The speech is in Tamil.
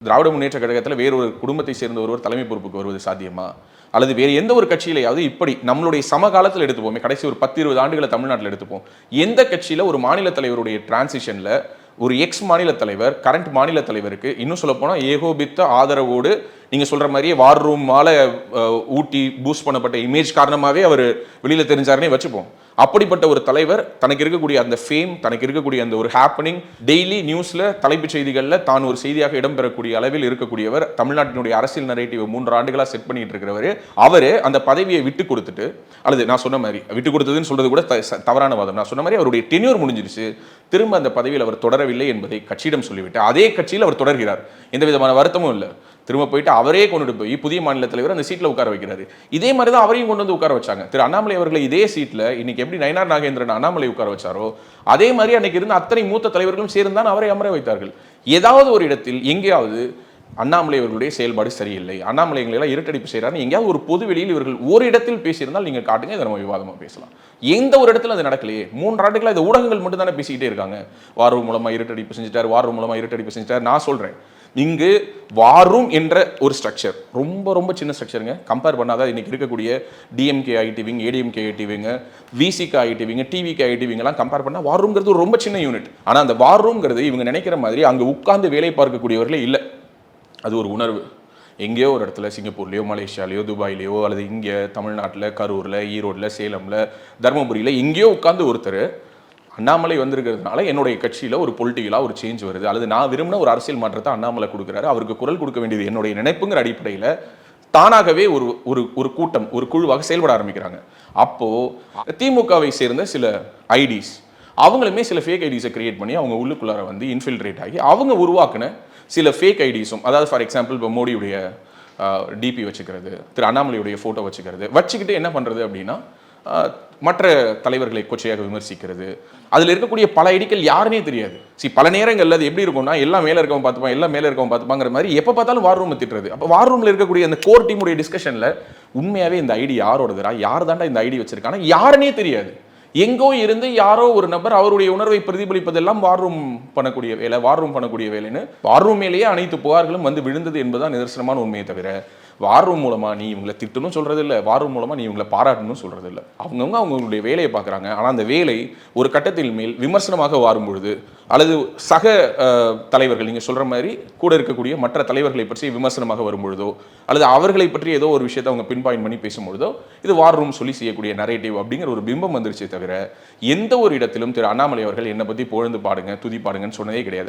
திராவிட முன்னேற்ற கழகத்தில் வேறு ஒரு குடும்பத்தை சேர்ந்த ஒருவர் தலைமை பொறுப்புக்கு வருவது சாத்தியமா? அல்லது வேறு எந்த ஒரு கட்சியிலையாவது இப்படி நம்மளுடைய சமகாலத்தில் எடுத்துப்போமே, கடைசி ஒரு 10-20 ஆண்டுகளை தமிழ்நாட்டில் எடுத்துப்போம். எந்த கட்சியில ஒரு மாநில தலைவருடைய டிரான்சிஷன்ல ஒரு எக்ஸ் மாநில தலைவர் கரண்ட் மாநில தலைவருக்கு இன்னும் சொல்ல போனா ஏகோபித்த ஆதரவோடு நீங்க சொல்ற மாதிரியே வார் ரூமால ஊட்டி பூஸ்ட் பண்ணப்பட்ட இமேஜ் காரணமாவே அவர் வெளியில தெரிஞ்சாருன்னே வச்சுப்போம். அப்படிப்பட்ட ஒரு தலைவர் தனக்கு இருக்கக்கூடிய அந்த ஃபேம், தனக்கு இருக்கக்கூடிய அந்த ஒரு ஹேப்பனிங், டெய்லி நியூஸ்ல தலைப்புச் செய்திகள்ல தான் ஒரு செய்தியாக இடம்பெறக்கூடிய அளவில் இருக்கக்கூடியவர், தமிழ்நாட்டினுடைய அரசியல் நரேட்டிவ் 3 ஆண்டுகளா செட் பண்ணிட்டு இருக்கிறவர், அவரு அந்த பதவியை விட்டு கொடுத்துட்டு, அல்லது நான் சொன்ன மாதிரி விட்டு கொடுத்ததுன்னு சொல்றது கூட தவறான வாதம். நான் சொன்ன மாதிரி அவருடைய டென்யூர் முடிஞ்சிருச்சு, திரும்ப அந்த பதவியில் அவர் தொடரவில்லை என்பதை கட்சியிடம் சொல்லிவிட்டு அதே கட்சியில் அவர் தொடர்கிறார். எந்த விதமான வருத்தமும் இல்லை. திரும்ப போயிட்டு அவரே கொண்டு போய் புதிய மாநில தலைவர் அந்த சீட்ல உட்கார வைக்கிறாரு. இதே மாதிரி தான் அவரையும் கொண்டு வந்து உட்கார வச்சாங்க. திரு அண்ணாமலை அவர்களை இதே சீட்ல இன்னைக்கு எப்படி நயினார் நாகேந்திரன் அண்ணாமலை உட்கார வச்சாரோ அதே மாதிரி அன்னைக்கு இருந்த அத்தனை மூத்த தலைவர்களும் சேர்ந்தான் அவரை அமர வைத்தார்கள். ஏதாவது ஒரு இடத்தில் எங்கேயாவது அண்ணாமலை அவர்களுடைய செயல்பாடு சரியில்லை, அண்ணாமலை எல்லாம் இருட்டடிப்பு செய்யறாரு, எங்கேயாவது ஒரு பொது வெளியில் இவர்கள் ஒரு இடத்தில் பேசியிருந்தால் நீங்க காட்டுங்க, இதை நம்ம விவாதமா பேசலாம். எந்த ஒரு இடத்துல அது நடக்கலையே. 3 ஆண்டுகளா இந்த ஊடகங்கள் மட்டும் தானே பேசிக்கிட்டே இருக்காங்க. வார் ரூம் மூலமா இருட்டடிப்பு செஞ்சுட்டார், வார் ரூம் மூலமா இருட்டடிப்பு செஞ்சுட்டார். நான் சொல்றேன், இங்கு வார் ரூம் என்ற ஒரு ஸ்ட்ரக்சர் ரொம்ப ரொம்ப சின்ன ஸ்ட்ரக்சருங்க. கம்பேர் பண்ணாதான் இன்னைக்கு இருக்கக்கூடிய DMK IT wing, ADMK IT wing, VCK IT wing, TVK IT wing எல்லாம் கம்பேர் பண்ணா வார் ரூம்ங்கிறது ஒரு ரொம்ப சின்ன யூனிட். ஆனா அந்த வார் ரூம்ங்கிறது இவங்க நினைக்கிற மாதிரி அங்க உட்கார்ந்து வேலை பார்க்கக்கூடியவர்களே இல்லை. அது ஒரு உணர்வு. எங்கேயோ ஒரு இடத்துல சிங்கப்பூர்லையோ மலேசியாலையோ துபாயிலையோ அல்லது இங்கே தமிழ்நாட்டில் கரூரில் ஈரோடில் சேலமில் தருமபுரியில் எங்கேயோ உட்கார்ந்து ஒருத்தர் அண்ணாமலை வந்திருக்கிறதுனால என்னுடைய கட்சியில் ஒரு பொலிட்டிக்கலாக ஒரு சேஞ்ச் வருது, அல்லது நான் விரும்பின ஒரு அரசியல் மாற்றத்தை அண்ணாமலை கொடுக்குறாரு, அவருக்கு குரல் கொடுக்க வேண்டியது என்னுடைய நினைப்புங்கிற அடிப்படையில் தானாகவே ஒரு ஒரு ஒரு கூட்டம், ஒரு குழுவாக செயல்பட ஆரம்பிக்கிறாங்க. அப்போது திமுகவை சேர்ந்த சில ஐடிஸ் அவங்களுமே சில ஃபேக் ஐடிஸை கிரியேட் பண்ணி அவங்க உள்ளுக்குள்ளார வந்து இன்ஃபில்ட்ரேட் ஆகி அவங்க உருவாக்குன சில ஃபேக் ஐடிஸும், அதாவது ஃபார் எக்ஸாம்பிள் இப்போ மோடியுடைய டிபி வச்சுக்கிறது, திரு அண்ணாமலையுடைய ஃபோட்டோ வச்சுக்கிட்டு என்ன பண்ணுறது அப்படின்னா மற்ற தலைவர்களை கொச்சையாக விமர்சிக்கிறது. அதில் இருக்கக்கூடிய பல ஐடிகள் யாருன்னே தெரியாது. பல நேரங்களில் அது எப்படி இருக்கும்னா எல்லாம் மேலே இருக்கவன் பார்த்துப்பான், எல்லாம் மேலே இருக்கவன் பார்த்துப்பாங்கிற மாதிரி எப்போ பார்த்தாலும் வார் ரூம் திட்டுறது. அப்போ வார் ரூமில் இருக்கக்கூடிய அந்த கோர் டீமுடைய டிஸ்கஷனில் உண்மையாகவே இந்த ஐடி யாரோடதுரா, யார் தாண்டா இந்த ஐடி வச்சிருக்கானா யாருன்னே தெரியாது. எங்கோ இருந்து யாரோ ஒரு நபர் அவருடைய உணர்வை பிரதிபலிப்பதெல்லாம் வார் ரூம் பண்ணக்கூடிய வேலைன்னு வார் ரூம் மேலேயே அனைத்து புகார்களும் வந்து விழுந்தது என்பதுதான் நிதர்சனமான உண்மையை தவிர வார் ரூம் மூலமா நீ இவங்களை திட்டணும் சொல்றது இல்லை, வார் ரூம் மூலமா நீ இவங்களை பாராட்டணும் சொல்றது இல்லை. அவங்கவுங்க அவங்களுடைய வேலையை பார்க்குறாங்க. ஆனால் அந்த வேலை ஒரு கட்டத்தில் மேல் விமர்சனமாக வாரும் பொழுது, அல்லது சக தலைவர்கள் நீங்கள் சொல்ற மாதிரி கூட இருக்கக்கூடிய மற்ற தலைவர்களை பற்றி விமர்சனமாக வரும் பொழுதோ, அல்லது அவர்களை பற்றி ஏதோ ஒரு விஷயத்தை அவங்க பின்பாயிண்ட் பண்ணி பேசும்பொழுதோ இது வார் ரூம் சொல்லி செய்யக்கூடிய நரேட்டிவ் அப்படிங்கிற ஒரு பிம்பம் வந்துருச்சே தவிர எந்த ஒரு இடத்திலும் திரு அண்ணாமலை அவர்கள் என்னை பற்றி புகழ்ந்து பாடுங்க துதி பாடுங்கன்னு சொன்னதே கிடையாது.